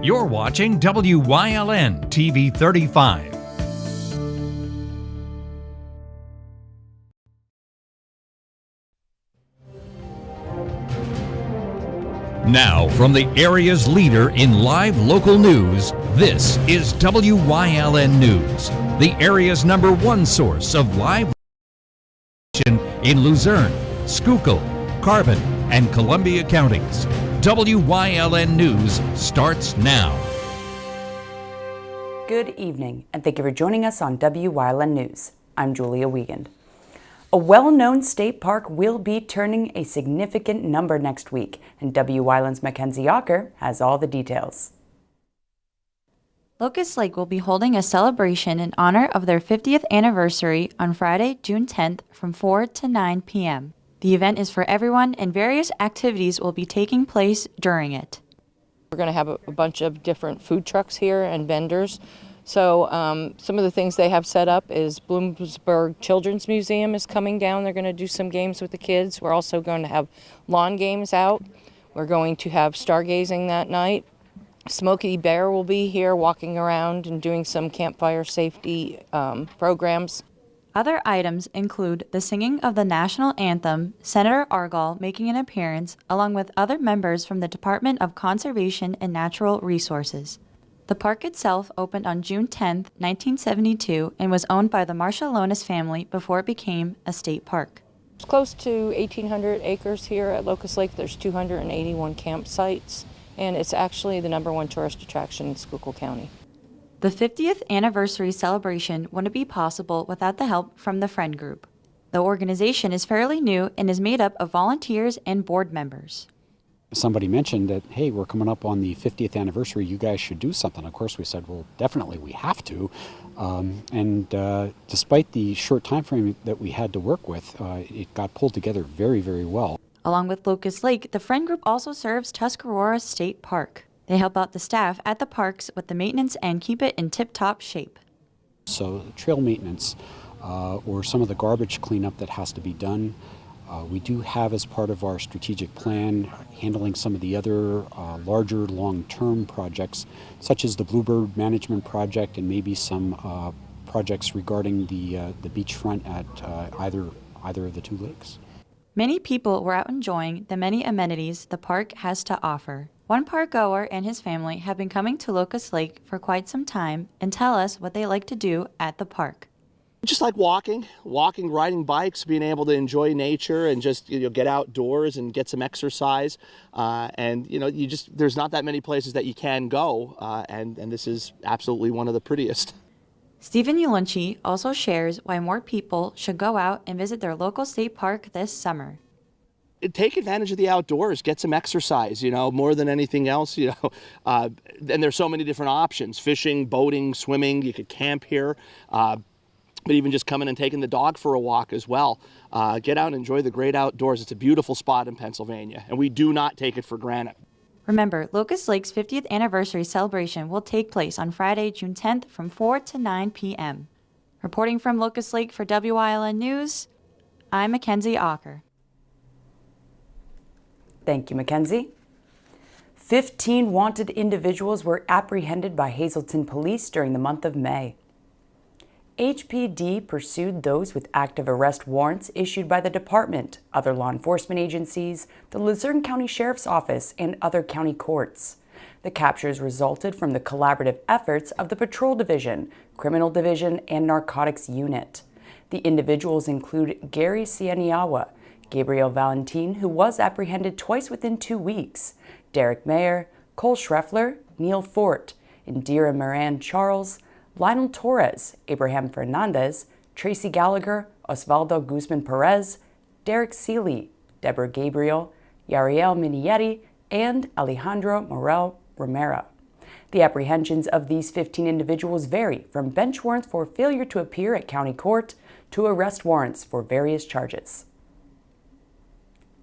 You're watching WYLN TV 35. Now, from the area's leader in live local news, this is WYLN News, the area's #1 source of live in Luzerne, Schuylkill, Carbon, and Columbia counties. WYLN News starts now. Good evening, and thank you for joining us on WYLN News. I'm Julia Wiegand. A well-known state park will be turning a significant number next week, and WYLN's Mackenzie Ocker has all the details. Locust Lake will be holding a celebration in honor of their 50th anniversary on Friday, June 10th from 4 to 9 p.m. The event is for everyone and various activities will be taking place during it. We're going to have a bunch of different food trucks here and vendors. So some of the things they have set up is Bloomsburg Children's Museum is coming down. They're going to do some games with the kids. We're also going to have lawn games out. We're going to have stargazing that night. Smokey Bear will be here walking around and doing some campfire safety programs. Other items include the singing of the national anthem, Senator Argall making an appearance, along with other members from the Department of Conservation and Natural Resources. The park itself opened on June 10, 1972, and was owned by the Marshallonis family before it became a state park. It's close to 1,800 acres here at Locust Lake. There's 281 campsites, and it's actually the #1 tourist attraction in Schuylkill County. The 50th anniversary celebration wouldn't be possible without the help from the Friend Group. The organization is fairly new and is made up of volunteers and board members. Somebody mentioned that, hey, we're coming up on the 50th anniversary, you guys should do something. Of course, we said, well, definitely we have to. Despite the short time frame that we had to work with, it got pulled together very, very well. Along with Locust Lake, the Friend Group also serves Tuscarora State Park. They help out the staff at the parks with the maintenance and keep it in tip-top shape. So trail maintenance or some of the garbage cleanup that has to be done. We do have as part of our strategic plan handling some of the other larger long-term projects, such as the Bluebird Management Project and maybe some projects regarding the beachfront at either of the two lakes. Many people were out enjoying the many amenities the park has to offer. One park goer and his family have been coming to Locust Lake for quite some time and tell us what they like to do at the park. Just like walking, riding bikes, being able to enjoy nature and just get outdoors and get some exercise. There's not that many places that you can go, and this is absolutely one of the prettiest. Stephen Ulunchi also shares why more people should go out and visit their local state park this summer. Take advantage of the outdoors, get some exercise, more than anything else, and there's so many different options: fishing, boating, swimming. You could camp here. But even just coming and taking the dog for a walk as well. Get out and enjoy the great outdoors. It's a beautiful spot in Pennsylvania, and we do not take it for granted. Remember, Locust Lake's 50th anniversary celebration will take place on Friday, June 10th from 4 to 9 p.m. Reporting from Locust Lake for WYLN News, I'm Mackenzie Ocker. Thank you, Mackenzie. 15 wanted individuals were apprehended by Hazleton police during the month of May. HPD pursued those with active arrest warrants issued by the department, other law enforcement agencies, the Luzerne County Sheriff's Office, and other county courts. The captures resulted from the collaborative efforts of the Patrol Division, Criminal Division, and Narcotics Unit. The individuals include Gary Sieniawa, Gabriel Valentin, who was apprehended twice within 2 weeks, Derek Mayer, Cole Schreffler, Neil Fort, Indira Moran Charles, Lionel Torres, Abraham Fernandez, Tracy Gallagher, Osvaldo Guzman Perez, Derek Seeley, Deborah Gabriel, Yariel Minietti, and Alejandro Morel Romero. The apprehensions of these 15 individuals vary from bench warrants for failure to appear at county court to arrest warrants for various charges.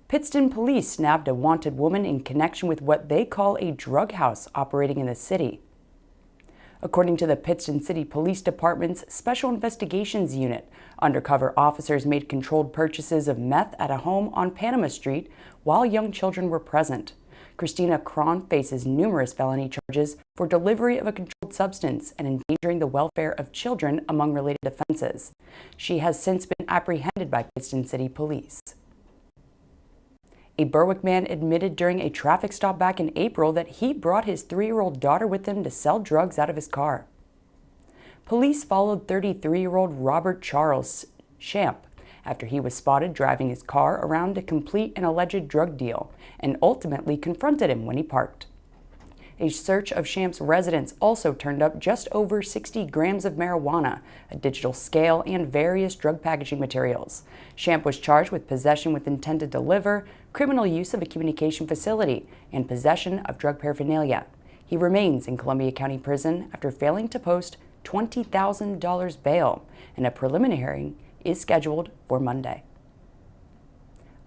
Pittston police nabbed a wanted woman in connection with what they call a drug house operating in the city. According to the Pittston City Police Department's Special Investigations Unit, undercover officers made controlled purchases of meth at a home on Panama Street while young children were present. Christina Cron faces numerous felony charges for delivery of a controlled substance and endangering the welfare of children, among related offenses. She has since been apprehended by Pittston City Police. A Berwick man admitted during a traffic stop back in April that he brought his 3-year-old daughter with him to sell drugs out of his car. Police followed 33-year-old Robert Charles Champ after he was spotted driving his car around to complete an alleged drug deal and ultimately confronted him when he parked. A search of Champ's residence also turned up just over 60 grams of marijuana, a digital scale, and various drug packaging materials. Champ was charged with possession with intent to deliver, criminal use of a communication facility, and possession of drug paraphernalia. He remains in Columbia County Prison after failing to post $20,000 bail, and a preliminary hearing is scheduled for Monday.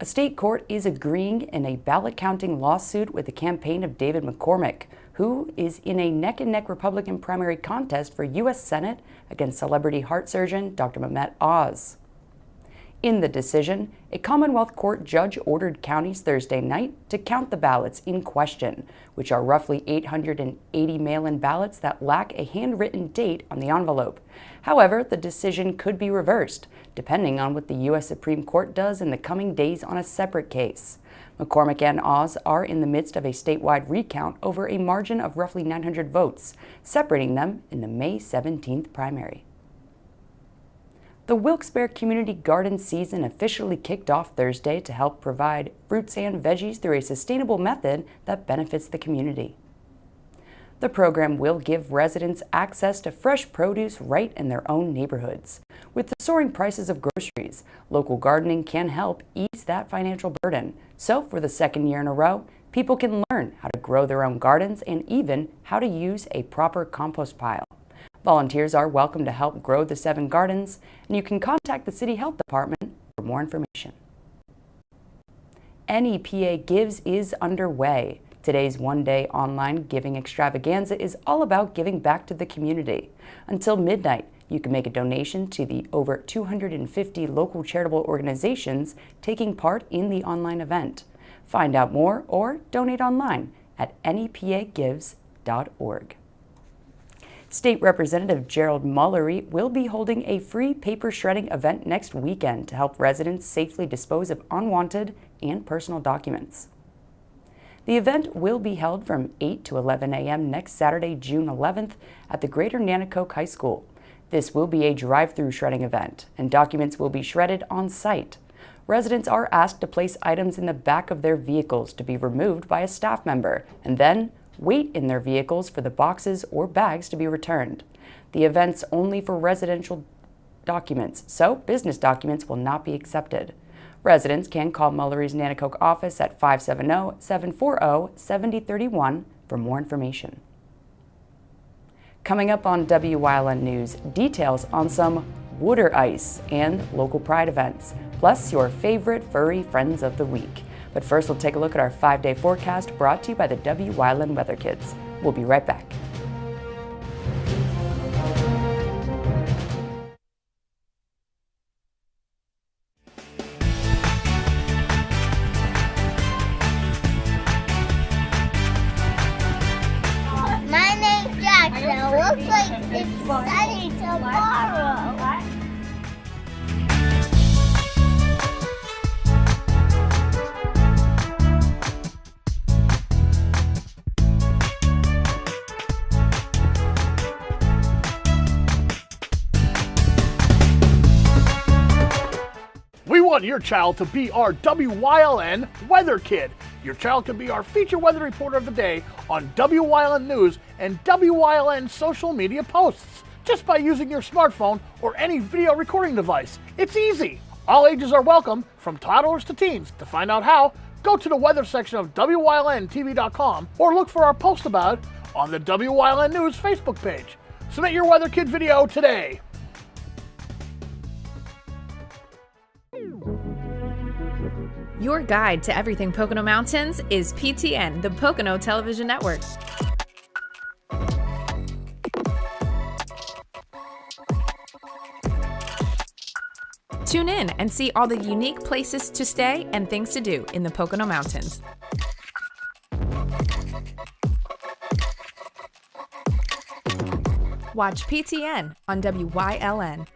A state court is agreeing in a ballot counting lawsuit with the campaign of David McCormick, who is in a neck-and-neck Republican primary contest for U.S. Senate against celebrity heart surgeon Dr. Mehmet Oz. In the decision, a Commonwealth Court judge ordered counties Thursday night to count the ballots in question, which are roughly 880 mail-in ballots that lack a handwritten date on the envelope. However, the decision could be reversed, depending on what the U.S. Supreme Court does in the coming days on a separate case. McCormick and Oz are in the midst of a statewide recount over a margin of roughly 900 votes, separating them in the May 17th primary. The Wilkes-Barre Community Garden season officially kicked off Thursday to help provide fruits and veggies through a sustainable method that benefits the community. The program will give residents access to fresh produce right in their own neighborhoods. With the soaring prices of groceries, local gardening can help ease that financial burden. So for the second year in a row, people can learn how to grow their own gardens and even how to use a proper compost pile. Volunteers are welcome to help grow the 7 gardens, and you can contact the City Health Department for more information. NEPA Gives is underway. Today's one-day online giving extravaganza is all about giving back to the community. Until midnight, you can make a donation to the over 250 local charitable organizations taking part in the online event. Find out more or donate online at nepagives.org. State Representative Gerald Mullery will be holding a free paper shredding event next weekend to help residents safely dispose of unwanted and personal documents. The event will be held from 8 to 11 a.m. next Saturday, June 11th at the Greater Nanticoke High School. This will be a drive-through shredding event, and documents will be shredded on site. Residents are asked to place items in the back of their vehicles to be removed by a staff member, and then wait in their vehicles for the boxes or bags to be returned. The event's only for residential documents, so business documents will not be accepted. Residents can call Mullery's Nanticoke office at 570-740-7031 for more information. Coming up on WYLN News, details on some water ice and local pride events, plus your favorite furry friends of the week. But first, we'll take a look at our 5-day forecast brought to you by the WYLN Weather Kids. We'll be right back. My name's Jackson. It looks like it's sunny tomorrow. We want your child to be our WYLN Weather Kid. Your child can be our feature weather reporter of the day on WYLN News and WYLN social media posts, just by using your smartphone or any video recording device. It's easy. All ages are welcome, from toddlers to teens. To find out how, go to the weather section of WYLNTV.com or look for our post about it on the WYLN News Facebook page. Submit your Weather Kid video today. Your guide to everything Pocono Mountains is PTN, the Pocono Television Network. Tune in and see all the unique places to stay and things to do in the Pocono Mountains. Watch PTN on WYLN.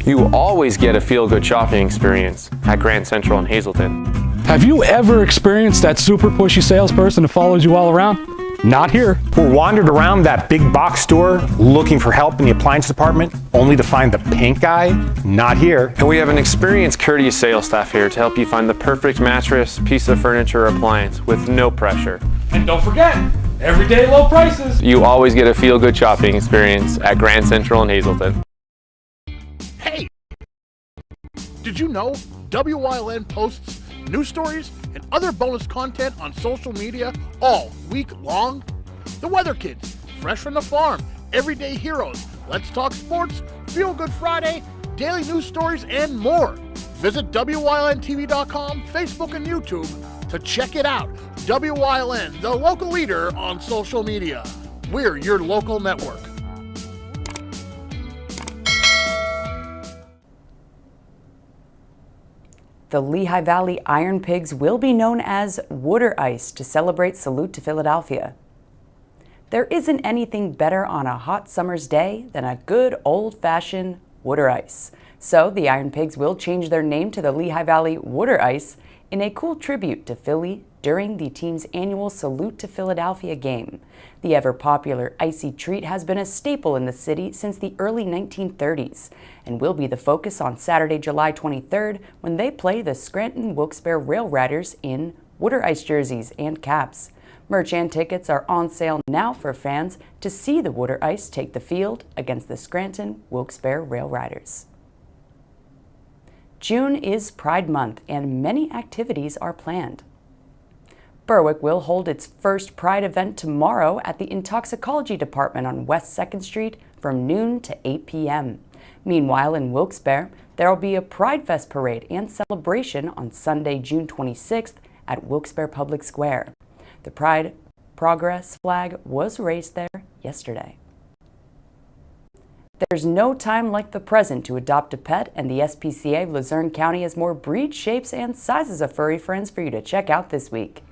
You always get a feel-good shopping experience at Grand Central in Hazleton. Have you ever experienced that super pushy salesperson who follows you all around? Not here. Or wandered around that big box store looking for help in the appliance department, only to find the pink guy? Not here. And we have an experienced, courteous sales staff here to help you find the perfect mattress, piece of furniture, or appliance with no pressure. And don't forget, everyday low prices. You always get a feel-good shopping experience at Grand Central in Hazleton. Hey! Did you know WYLN posts news stories and other bonus content on social media all week long? The Weather Kids, Fresh from the Farm, Everyday Heroes, Let's Talk Sports, Feel Good Friday, daily news stories, and more. Visit WYLNTV.com, Facebook, and YouTube to check it out. WYLN, the local leader on social media. We're your local network. The Lehigh Valley Iron Pigs will be known as Water Ice to celebrate Salute to Philadelphia. There isn't anything better on a hot summer's day than a good old-fashioned water ice. So the Iron Pigs will change their name to the Lehigh Valley Water Ice in a cool tribute to Philly during the team's annual Salute to Philadelphia game. The ever-popular icy treat has been a staple in the city since the early 1930s and will be the focus on Saturday, July 23rd when they play the Scranton Wilkes-Barre Rail Riders in water ice jerseys and caps. Merch and tickets are on sale now for fans to see the water ice take the field against the Scranton Wilkes-Barre Rail Riders. June is Pride Month and many activities are planned. Berwick will hold its first Pride event tomorrow at the Intoxicology Department on West 2nd Street from noon to 8 p.m. Meanwhile, in Wilkes-Barre, there will be a Pride Fest parade and celebration on Sunday, June 26th at Wilkes-Barre Public Square. The Pride Progress flag was raised there yesterday. There's no time like the present to adopt a pet, and the SPCA of Luzerne County has more breeds, shapes, and sizes of furry friends for you to check out this week.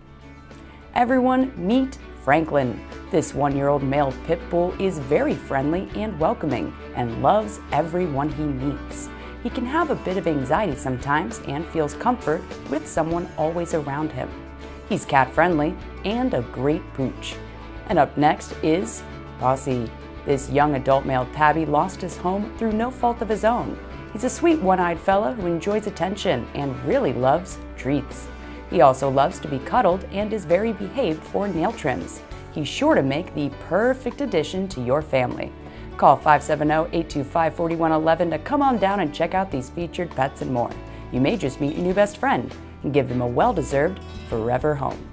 Everyone meet Franklin. This one-year-old male pit bull is very friendly and welcoming and loves everyone he meets. He can have a bit of anxiety sometimes and feels comfort with someone always around him. He's cat-friendly and a great pooch. And up next is Bossy. This young adult male tabby lost his home through no fault of his own. He's a sweet one-eyed fella who enjoys attention and really loves treats. He also loves to be cuddled and is very behaved for nail trims. He's sure to make the perfect addition to your family. Call 570-825-4111 to come on down and check out these featured pets and more. You may just meet your new best friend and give them a well-deserved forever home.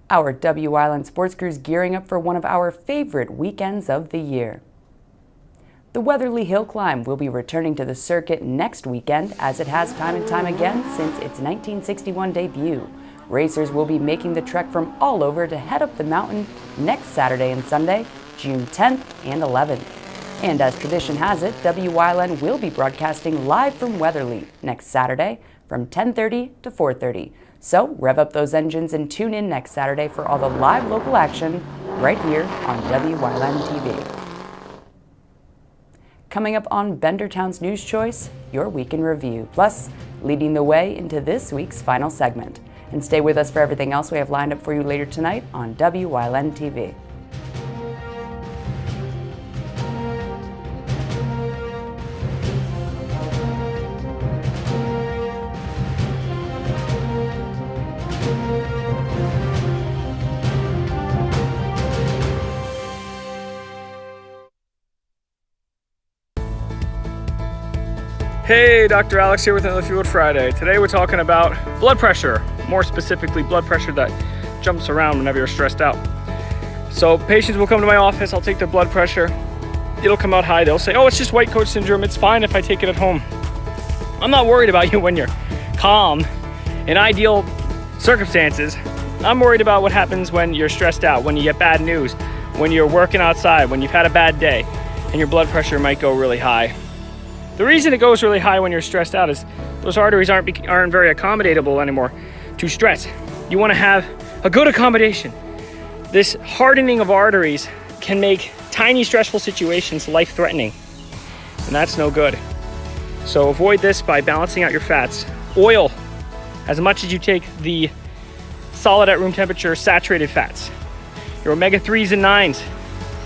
Our WYLN sports crew is gearing up for one of our favorite weekends of the year. The Weatherly Hill Climb will be returning to the circuit next weekend, as it has time and time again since its 1961 debut. Racers will be making the trek from all over to head up the mountain next Saturday and Sunday, June 10th and 11th. And as tradition has it, WYLN will be broadcasting live from Weatherly next Saturday from 10:30 to 4:30. So rev up those engines and tune in next Saturday for all the live local action right here on WYLN TV. Coming up on Bendertown's News Choice, your week in review, plus leading the way into this week's final segment. And stay with us for everything else we have lined up for you later tonight on WYLN TV. Hey, Dr. Alex here with another Feel Good Friday. Today we're talking about blood pressure, more specifically blood pressure that jumps around whenever you're stressed out. So patients will come to my office, I'll take their blood pressure, it'll come out high, they'll say, oh, it's just white coat syndrome, it's fine if I take it at home. I'm not worried about you when you're calm in ideal circumstances. I'm worried about what happens when you're stressed out, when you get bad news, when you're working outside, when you've had a bad day, and your blood pressure might go really high. The reason it goes really high when you're stressed out is those arteries aren't very accommodatable anymore to stress. You want to have a good accommodation. This hardening of arteries can make tiny stressful situations life-threatening, and that's no good. So avoid this by balancing out your fats. Oil, as much as you take the solid at room temperature saturated fats. Your omega-3s and 9s,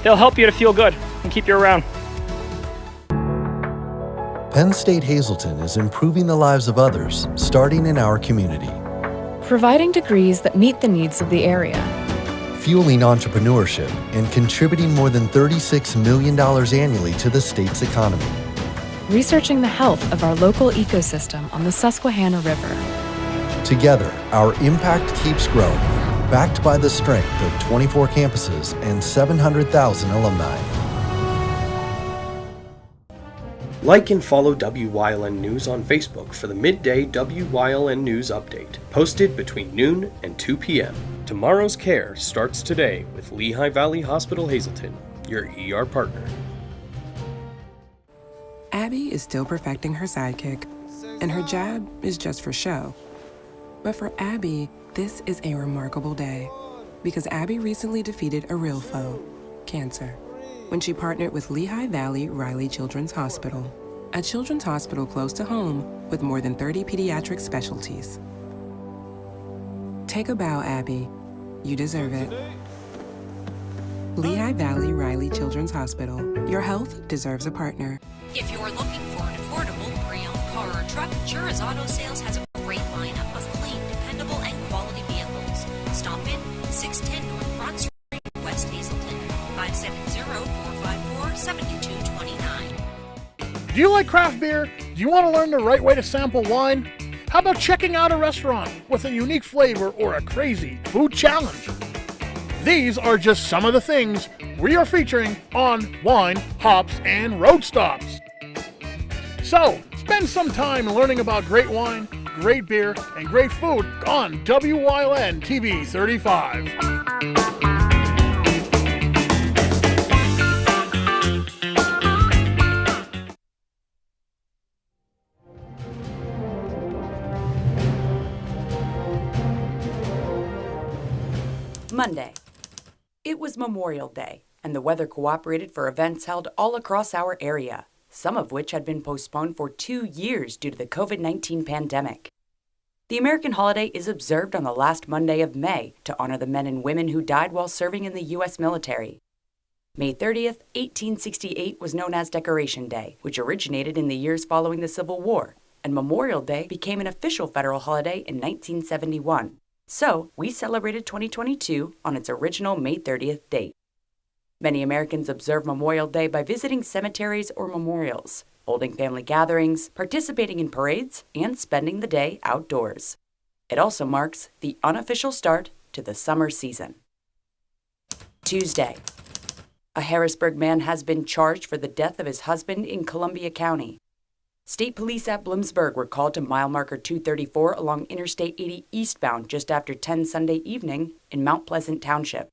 they'll help you to feel good and keep you around. Penn State Hazleton is improving the lives of others, starting in our community. Providing degrees that meet the needs of the area. Fueling entrepreneurship and contributing more than $36 million annually to the state's economy. Researching the health of our local ecosystem on the Susquehanna River. Together, our impact keeps growing, backed by the strength of 24 campuses and 700,000 alumni. Like and follow WYLN News on Facebook for the midday WYLN News update, posted between noon and 2 p.m. Tomorrow's care starts today with Lehigh Valley Hospital Hazleton, your ER partner. Abby is still perfecting her sidekick, and her jab is just for show. But for Abby, this is a remarkable day, because Abby recently defeated a real foe, cancer, when she partnered with Lehigh Valley Riley Children's Hospital, a children's hospital close to home with more than 30 pediatric specialties. Take a bow, Abby. You deserve it. Lehigh Valley Riley Children's Hospital. Your health deserves a partner. If you're looking for an affordable pre-owned car or truck, Chura's Auto Sales has a great lineup of clean, dependable, and quality vehicles. Stop in 610 North Broad Street, West Hazleton, 570-454-7229. Do you like craft beer? Do you want to learn the right way to sample wine? How about checking out a restaurant with a unique flavor or a crazy food challenge? These are just some of the things we are featuring on Wine, Hops, and Road Stops. So, spend some time learning about great wine, great beer, and great food on WYLN TV 35. Monday. It was Memorial Day, and the weather cooperated for events held all across our area, some of which had been postponed for 2 years due to the COVID-19 pandemic. The American holiday is observed on the last Monday of May to honor the men and women who died while serving in the U.S. military. May 30th, 1868 was known as Decoration Day, which originated in the years following the Civil War, and Memorial Day became an official federal holiday in 1971. So, we celebrated 2022 on its original May 30th date. Many Americans observe Memorial Day by visiting cemeteries or memorials, holding family gatherings, participating in parades, and spending the day outdoors. It also marks the unofficial start to the summer season. Tuesday. A Harrisburg man has been charged for the death of his husband in Columbia County. State police at Bloomsburg were called to mile marker 234 along Interstate 80 eastbound just after 10 Sunday evening in Mount Pleasant Township.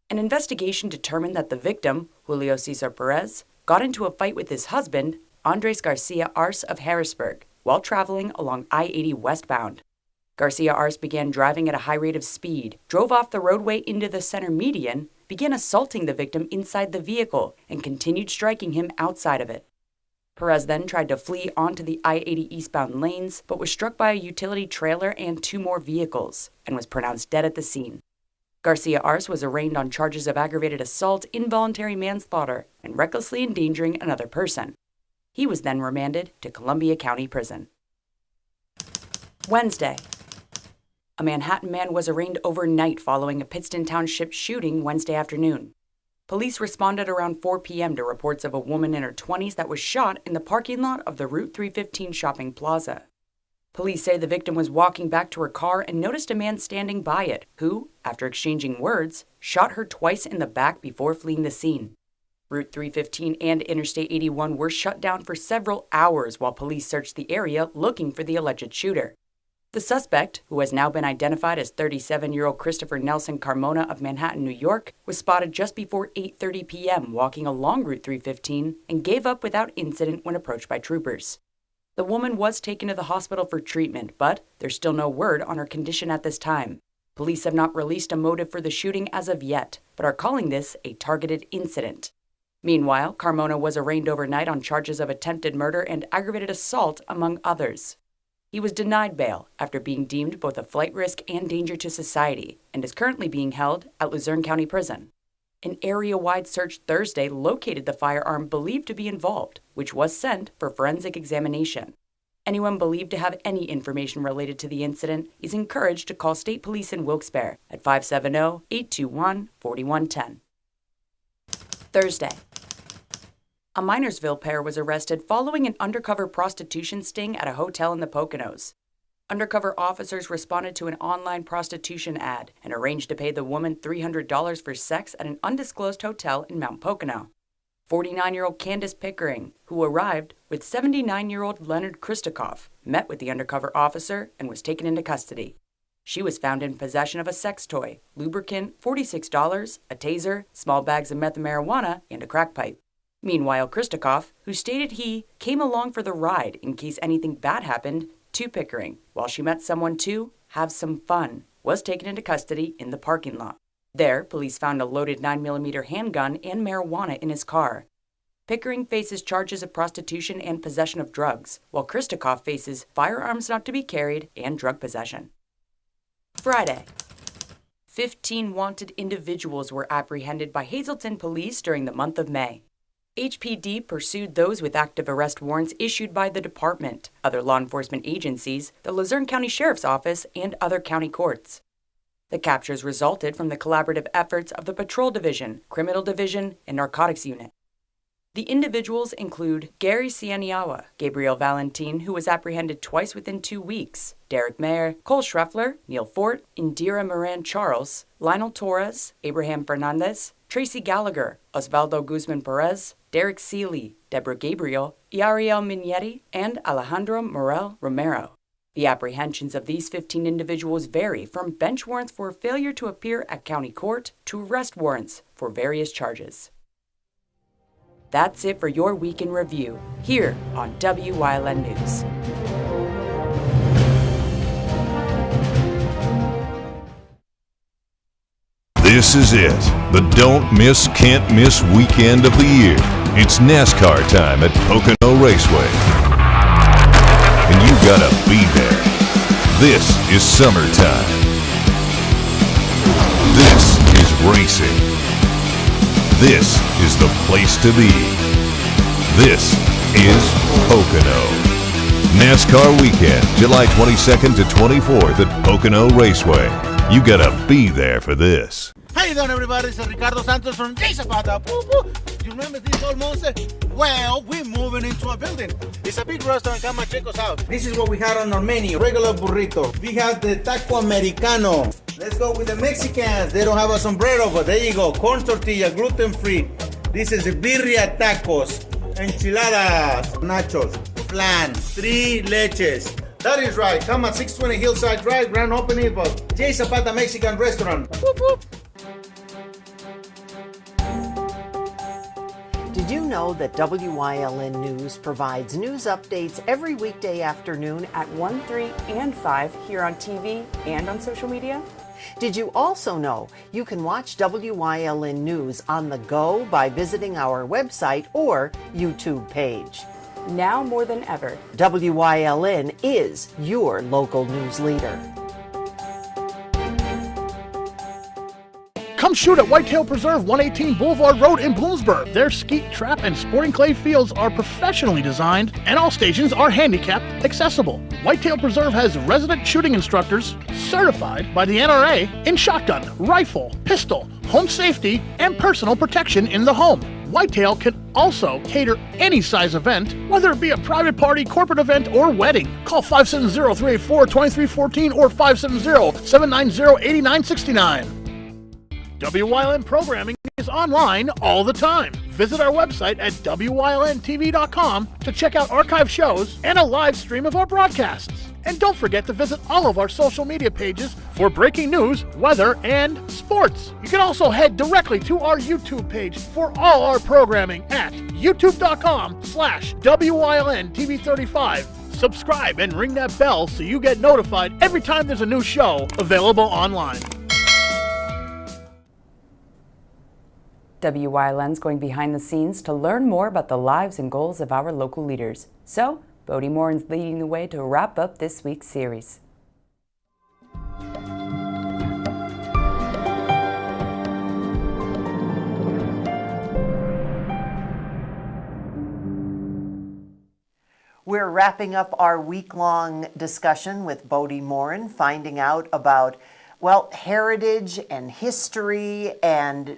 An investigation determined that the victim, Julio Cesar Perez, got into a fight with his husband, Andres Garcia Arce of Harrisburg, while traveling along I-80 westbound. Garcia Arce began driving at a high rate of speed, drove off the roadway into the center median, began assaulting the victim inside the vehicle, and continued striking him outside of it. Perez then tried to flee onto the I-80 eastbound lanes, but was struck by a utility trailer and 2 more vehicles, and was pronounced dead at the scene. Garcia Arce was arraigned on charges of aggravated assault, involuntary manslaughter, and recklessly endangering another person. He was then remanded to Columbia County Prison. Wednesday. A Manhattan man was arraigned overnight following a Pittston Township shooting Wednesday afternoon. Police responded around 4 p.m. to reports of a woman in her 20s that was shot in the parking lot of the Route 315 shopping plaza. Police say the victim was walking back to her car and noticed a man standing by it, who, after exchanging words, shot her twice in the back before fleeing the scene. Route 315 and Interstate 81 were shut down for several hours while police searched the area looking for the alleged shooter. The suspect, who has now been identified as 37-year-old Christopher Nelson Carmona of Manhattan, New York, was spotted just before 8:30 p.m. walking along Route 315 and gave up without incident when approached by troopers. The woman was taken to the hospital for treatment, but there's still no word on her condition at this time. Police have not released a motive for the shooting as of yet, but are calling this a targeted incident. Meanwhile, Carmona was arraigned overnight on charges of attempted murder and aggravated assault, among others. He was denied bail after being deemed both a flight risk and danger to society, and is currently being held at Luzerne County Prison. An area-wide search Thursday located the firearm believed to be involved, which was sent for forensic examination. Anyone believed to have any information related to the incident is encouraged to call State Police in Wilkes-Barre at 570-821-4110. Thursday. A Minersville pair was arrested following an undercover prostitution sting at a hotel in the Poconos. Undercover officers responded to an online prostitution ad and arranged to pay the woman $300 for sex at an undisclosed hotel in Mount Pocono. 49-year-old Candace Pickering, who arrived with 79-year-old Leonard Christokoff, met with the undercover officer and was taken into custody. She was found in possession of a sex toy, lubricant, $46, a taser, small bags of meth and marijuana, and a crack pipe. Meanwhile, Christokoff, who stated he came along for the ride in case anything bad happened to Pickering, while she met someone to have some fun, was taken into custody in the parking lot. There, police found a loaded 9mm handgun and marijuana in his car. Pickering faces charges of prostitution and possession of drugs, while Christokoff faces firearms not to be carried and drug possession. Friday. 15 wanted individuals were apprehended by Hazleton police during the month of May. HPD pursued those with active arrest warrants issued by the department, other law enforcement agencies, the Luzerne County Sheriff's Office, and other county courts. The captures resulted from the collaborative efforts of the Patrol Division, Criminal Division, and Narcotics Unit. The individuals include Gary Cianiawa, Gabriel Valentin, who was apprehended twice within 2 weeks, Derek Mayer, Cole Schreffler, Neil Fort, Indira Moran Charles, Lionel Torres, Abraham Fernandez, Tracy Gallagher, Osvaldo Guzman Perez, Derek Seeley, Deborah Gabriel, Yariel Minetti, and Alejandro Morel Romero. The apprehensions of these 15 individuals vary from bench warrants for failure to appear at county court to arrest warrants for various charges. That's it for your week in review, here on WYLN News. This is it, the don't miss, can't miss weekend of the year. It's NASCAR time at Pocono Raceway. And you gotta be there. This is summertime. This is racing. This is the place to be. This is Pocono. NASCAR weekend, July 22nd to 24th at Pocono Raceway. You gotta be there for this. How you doing, everybody? This is Ricardo Santos from J Zapata. You remember this old monster? Well, we're moving into a building. It's a big restaurant. Come and check us out. This is what we had on our menu. Regular burrito. We have the taco americano. Let's go with the Mexicans. They don't have a sombrero, but there you go. Corn tortilla, gluten-free. This is the birria tacos, enchiladas, nachos, flan, 3 leches. That is right. Come at 620 Hillside Drive, grand opening for J Zapata Mexican Restaurant. Whoop, whoop. Did you know that WYLN News provides news updates every weekday afternoon at 1, 3, and 5 here on TV and on social media? Did you also know you can watch WYLN News on the go by visiting our website or YouTube page? Now more than ever, WYLN is your local news leader. Come shoot at Whitetail Preserve, 118 Boulevard Road in Bloomsburg. Their skeet, trap, and sporting clay fields are professionally designed, and all stations are handicapped accessible. Whitetail Preserve has resident shooting instructors certified by the NRA in shotgun, rifle, pistol, home safety, and personal protection in the home. Whitetail can also cater any size event, whether it be a private party, corporate event, or wedding. Call 570-384-2314 or 570-790-8969. WYLN programming is online all the time. Visit our website at WYLNTV.com to check out archived shows and a live stream of our broadcasts. And don't forget to visit all of our social media pages for breaking news, weather, and sports. You can also head directly to our YouTube page for all our programming at youtube.com/WYLNTV35. subscribe, and ring that bell so you get notified every time there's a new show available online. WYLN's going behind the scenes to learn more about the lives and goals of our local leaders. So, Bodie Morin's leading the way to wrap up this week's series. We're wrapping up our week-long discussion with Bodie Morin, finding out about, well, heritage and history and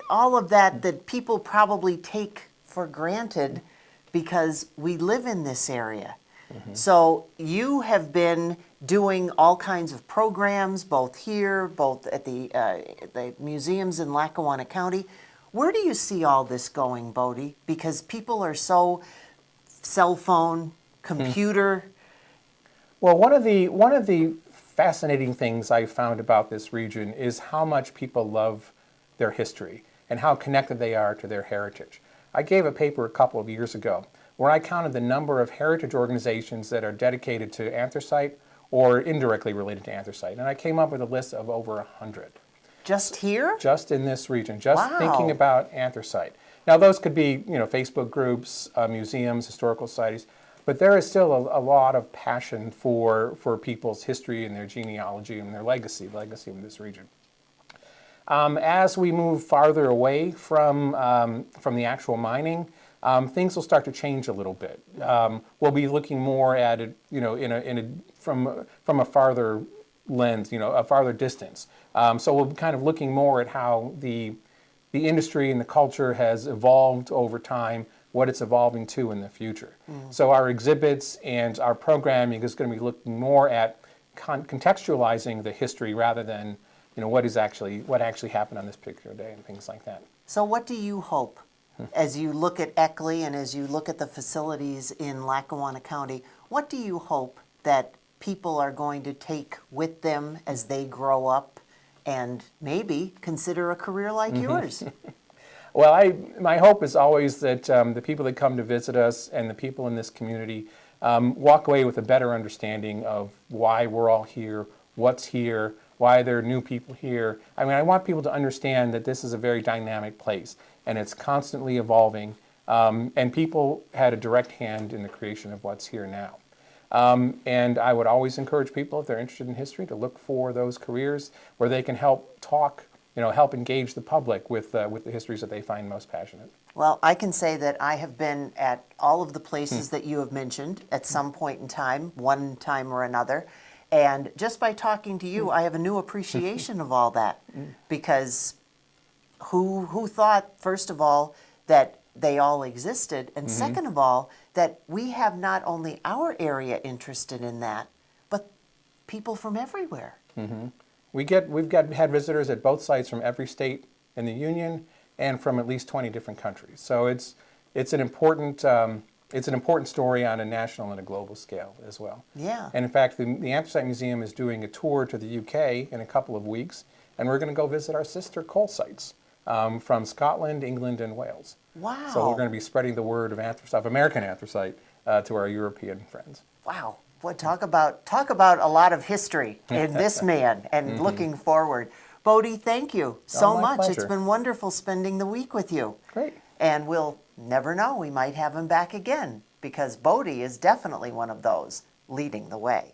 all of that people probably take for granted because we live in this area. So you have been doing all kinds of programs, both here, both at the museums in Lackawanna County. Where do you see all this going, Bodie? Because people are so cell phone, computer. Well, one of the fascinating things I found about this region is how much people love their history and how connected they are to their heritage. I gave a paper a couple of years ago where I counted the number of heritage organizations that are dedicated to anthracite or indirectly related to anthracite, and I came up with a list of over 100. Just here? Just in this region, just Wow. thinking about anthracite. Now those could be, Facebook groups, museums, historical societies, but there is still a lot of passion for people's history and their genealogy and their legacy in this region. As we move farther away from the actual mining, things will start to change a little bit. We'll be looking more at it, from a farther lens, a farther distance. So we'll be kind of looking more at how the industry and the culture has evolved over time, what it's evolving to in the future. So our exhibits and our programming is going to be looking more at contextualizing the history rather than what actually happened on this particular day and things like that. So what do you hope as you look at Eckley and as you look at the facilities in Lackawanna County? What do you hope that people are going to take with them as they grow up and maybe consider a career like yours? Well, my hope is always that the people that come to visit us and the people in this community walk away with a better understanding of why we're all here, what's here, why there are new people here. I mean, I want people to understand that this is a very dynamic place and it's constantly evolving, and people had a direct hand in the creation of what's here now. And I would always encourage people, if they're interested in history, to look for those careers where they can help talk, help engage the public with the histories that they find most passionate. Well, I can say that I have been at all of the places that you have mentioned at some point in time, one time or another. And just by talking to you, I have a new appreciation of all that. Because who thought, first of all, that they all existed, and second of all, that we have not only our area interested in that, but people from everywhere. We've had visitors at both sites from every state in the Union and from at least 20 different countries. So it's an important story on a national and a global scale as well. Yeah. And in fact, the Anthracite Museum is doing a tour to the UK in a couple of weeks, and we're going to go visit our sister coal sites from Scotland, England, and Wales. Wow. So we're going to be spreading the word of anthracite, American anthracite, to our European friends. Wow. Boy, talk about a lot of history in this man, and looking forward. Bodie, thank you so much. Pleasure. It's been wonderful spending the week with you. Great. And we'll never know, we might have him back again, because Bodie is definitely one of those leading the way.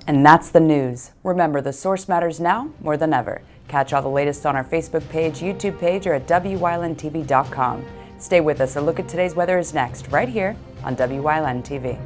And that's the news. Remember, the source matters now more than ever. Catch all the latest on our Facebook page, YouTube page, or at WYLNTV.com. Stay with us. A look at today's weather is next, right here on WYLN TV.